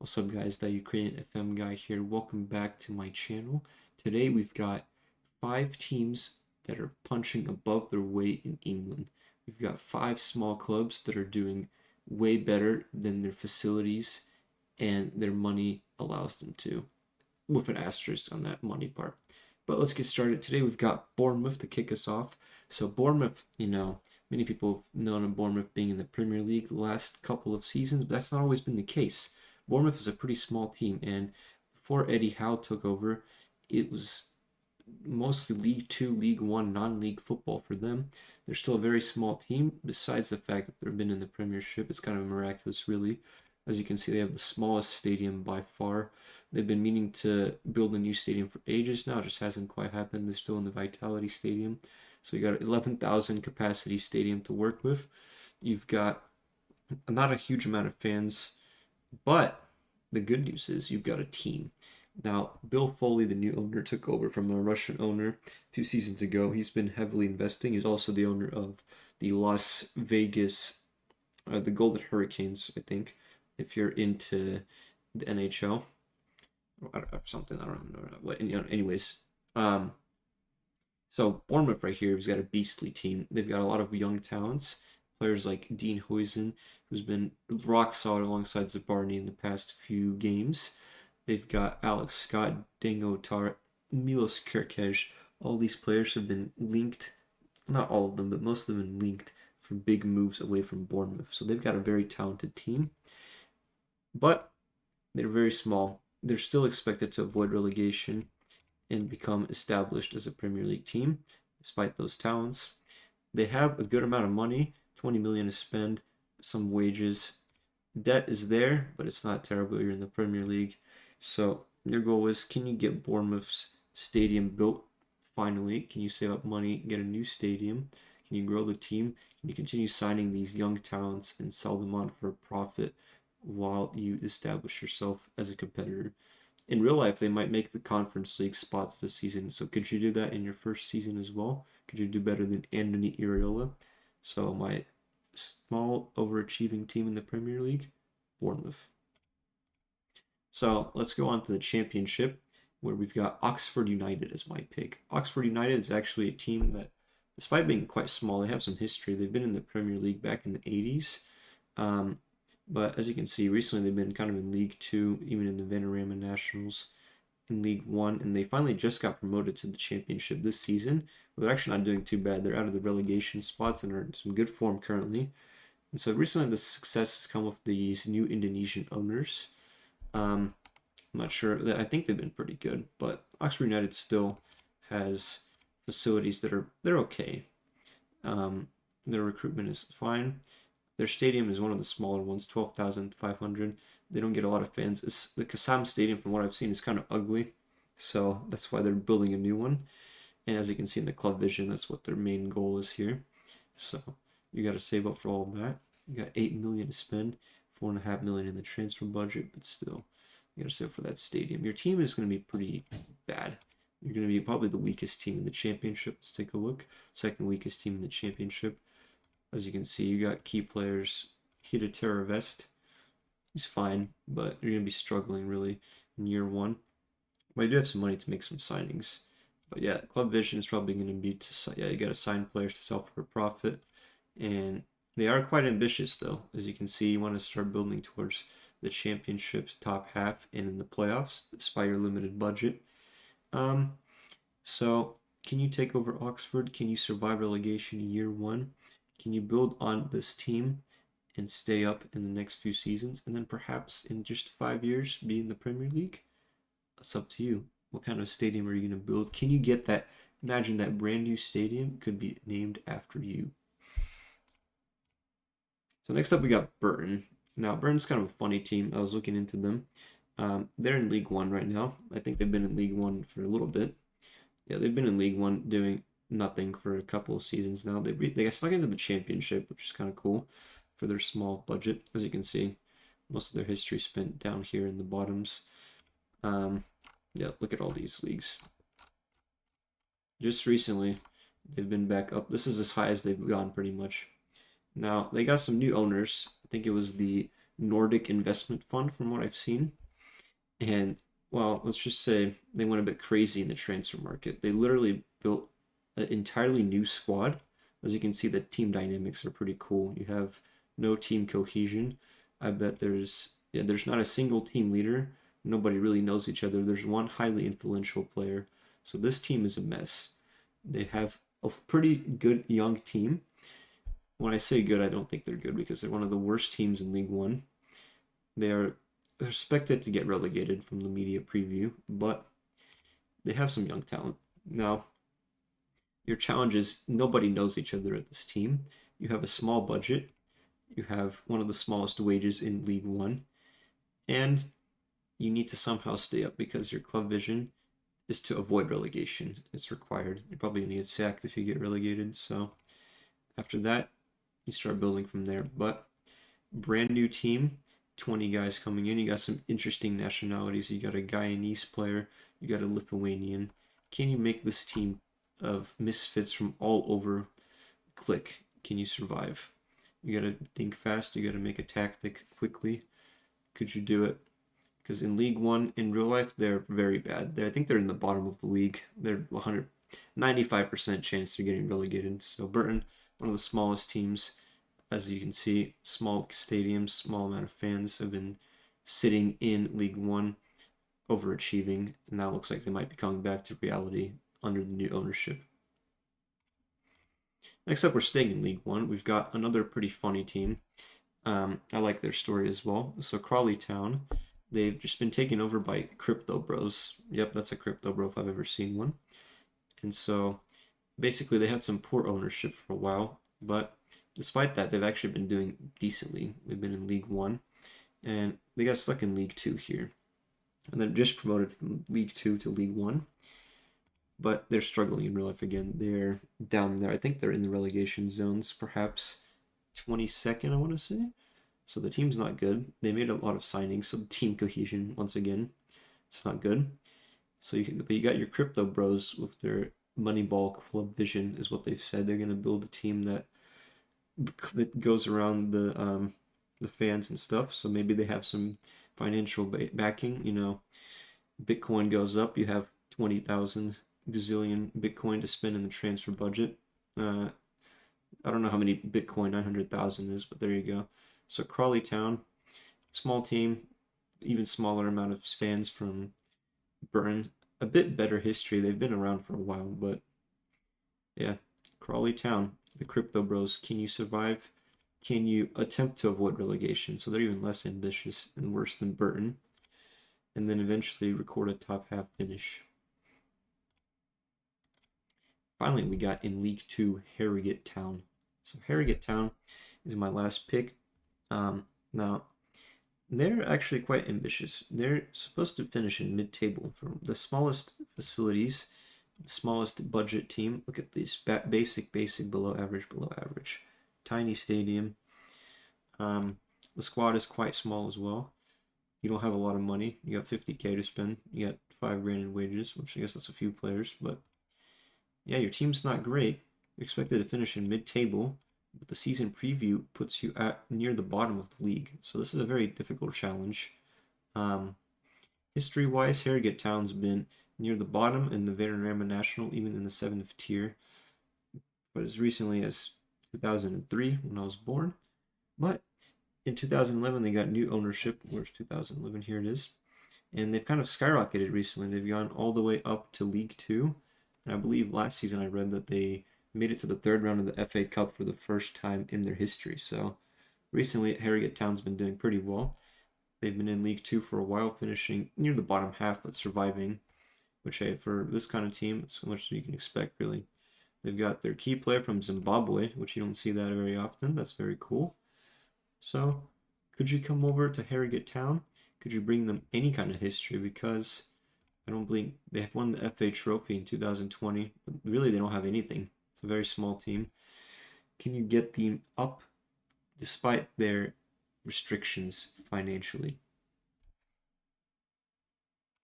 What's up guys, the Ukrainian FM guy here. Welcome back to my channel. Today we've got 5 teams that are punching above their weight in England. We've got 5 small clubs that are doing way better than their facilities and their money allows them to, with an asterisk on that money part. But let's get started. Today we've got Bournemouth to kick us off. So Bournemouth, many people have known of Bournemouth being in the Premier League the last couple of seasons, but that's not always been the case. Bournemouth is a pretty small team, and before Eddie Howe took over, it was mostly League Two, League One, non-league football for them. They're still a very small team, besides the fact that they've been in the Premiership. It's kind of miraculous, really. As you can see, they have the smallest stadium by far. They've been meaning to build a new stadium for ages now. It just hasn't quite happened. They're still in the Vitality Stadium. So you got an 11,000 capacity stadium to work with. You've got not a huge amount of fans, but the good news is you've got a team. Now, Bill Foley, the new owner, took over from a Russian owner 2 seasons ago. He's been heavily investing. He's also the owner of the Las Vegas, the Golden Hurricanes, I think, if you're into the NHL or something. I don't know what. Anyways, so Bournemouth right here has got a beastly team. They've got a lot of young talents. Players like Dean Huijsen, who's been rock solid alongside Zabarny in the past few games. They've got Alex Scott, Dingo Tar, Milos Kerkez. All these players have been linked, not all of them, but most of them have been linked for big moves away from Bournemouth. So they've got a very talented team, but they're very small. They're still expected to avoid relegation and become established as a Premier League team, despite those talents. They have a good amount of money, 20 million to spend, some wages. Debt is there, but it's not terrible. You're in the Premier League. So your goal is, can you get Bournemouth's stadium built finally? Can you save up money, get a new stadium? Can you grow the team? Can you continue signing these young talents and sell them on for a profit while you establish yourself as a competitor? In real life, they might make the Conference League spots this season. So could you do that in your first season as well? Could you do better than Anthony Iriola? So my small overachieving team in the Premier League, Bournemouth. So let's go on to the Championship, where we've got Oxford United as my pick. Oxford United is actually a team that, despite being quite small, they have some history. They've been in the Premier League back in the 80s. But as you can see, recently they've been kind of in League Two, even in the Vanarama Nationals, in League One, and they finally just got promoted to the Championship this season. They're actually not doing too bad. They're out of the relegation spots and are in some good form currently. And so recently the success has come with these new Indonesian owners. I'm not sure. I think they've been pretty good, but Oxford United still has facilities that they're okay. Their recruitment is fine. Their stadium is one of the smaller ones, 12,500. They don't get a lot of fans. The Kassam Stadium, from what I've seen, is kind of ugly, so that's why they're building a new one. And as you can see in the club vision, that's what their main goal is here. So you got to save up for all of that. You got 8 million to spend, 4.5 million in the transfer budget, but still, you got to save up for that stadium. Your team is going to be pretty bad. You're going to be probably the weakest team in the championship. Let's take a look. Second weakest team in the championship. As you can see, you got key players. Hida Vest, he's fine, but you're going to be struggling really in year one. But you do have some money to make some signings. But yeah, club vision is probably going to be you got to sign players to sell for a profit. And they are quite ambitious though. As you can see, you want to start building towards the championship's top half and in the playoffs, despite your limited budget. So can you take over Oxford? Can you survive relegation year one? Can you build on this team and stay up in the next few seasons, and then perhaps in just 5 years be in the Premier League? It's up to you. What kind of stadium are you going to build? Can you get that? Imagine that brand new stadium could be named after you. So next up we got Burton. Now Burton's kind of a funny team. I was looking into them. They're in League One right now. I think they've been in League One for a little bit. Yeah, they've been in League One doing nothing for a couple of seasons now. They got stuck into the Championship, which is kind of cool for their small budget. As you can see, most of their history spent down here in the bottoms. Yeah, look at all these leagues. Just recently, they've been back up. This is as high as they've gone pretty much. Now, they got some new owners. I think it was the Nordic investment fund from what I've seen. And well, let's just say they went a bit crazy in the transfer market. They literally built an entirely new squad. As you can see, the team dynamics are pretty cool. You have no team cohesion. I bet there's not a single team leader. Nobody really knows each other. There's one highly influential player. So this team is a mess. They have a pretty good young team. When I say good, I don't think they're good because they're one of the worst teams in League One. They are expected to get relegated from the media preview, but they have some young talent. Now, your challenge is nobody knows each other at this team. You have a small budget. You have one of the smallest wages in League One, and you need to somehow stay up because your club vision is to avoid relegation. It's required. You're probably going to get sacked if you get relegated. So after that, you start building from there. But brand new team, 20 guys coming in. You got some interesting nationalities. You got a Guyanese player. You got a Lithuanian. Can you make this team of misfits from all over click? Can you survive? You got to think fast. You got to make a tactic quickly. Could you do it? Because in League One, in real life, they're very bad. I think they're in the bottom of the league. They're 95% chance they're getting relegated. So Burton, one of the smallest teams, as you can see, small stadiums, small amount of fans have been sitting in League One, overachieving, and now looks like they might be coming back to reality under the new ownership. Next up, we're staying in League One. We've got another pretty funny team. I like their story as well. So Crawley Town, they've just been taken over by crypto bros. Yep, that's a crypto bro if I've ever seen one. And so basically they had some poor ownership for a while, but despite that, they've actually been doing decently. They've been in League One, and they got stuck in League Two here. And then just promoted from League Two to League One. But they're struggling in real life again. They're down there. I think they're in the relegation zones, perhaps 22nd, I want to say. So the team's not good. They made a lot of signings, so team cohesion, once again, it's not good. So but you got your crypto bros with their Moneyball club vision, is what they've said. They're going to build a team that goes around the fans and stuff. So maybe they have some financial backing. You know, Bitcoin goes up, you have 20,000 gazillion Bitcoin to spend in the transfer budget. I don't know how many Bitcoin 900,000 is, but there you go. So Crawley Town, small team, even smaller amount of fans from Burton. A bit better history. They've been around for a while, but yeah, Crawley Town, the crypto bros. Can you survive? Can you attempt to avoid relegation? So they're even less ambitious and worse than Burton. And then eventually record a top half finish. Finally, we got in League Two, Harrogate Town. So Harrogate Town is my last pick. Now, they're actually quite ambitious. They're supposed to finish in mid-table for the smallest facilities, the smallest budget team. Look at these, basic, below average. Tiny stadium. The squad is quite small as well. You don't have a lot of money. You got 50K to spend. You got $5 grand in wages, which I guess that's a few players, but yeah, your team's not great. You're expected to finish in mid-table, but the season preview puts you at near the bottom of the league. So this is a very difficult challenge. History-wise, Harrogate Town's been near the bottom in the Vanarama National, even in the 7th tier, but as recently as 2003 when I was born. But in 2011, they got new ownership. Where's 2011? Here it is. And they've kind of skyrocketed recently. They've gone all the way up to League Two. And I believe last season I read that they made it to the 3rd round of the FA Cup for the first time in their history. So recently, Harrogate Town's been doing pretty well. They've been in League Two for a while, finishing near the bottom half, but surviving. Which, hey, for this kind of team, it's so much you can expect, really. They've got their key player from Zimbabwe, which you don't see that very often. That's very cool. So, could you come over to Harrogate Town? Could you bring them any kind of history? Because I don't believe they have won the FA Trophy in 2020, but really they don't have anything. It's a very small team. Can you get them up despite their restrictions financially?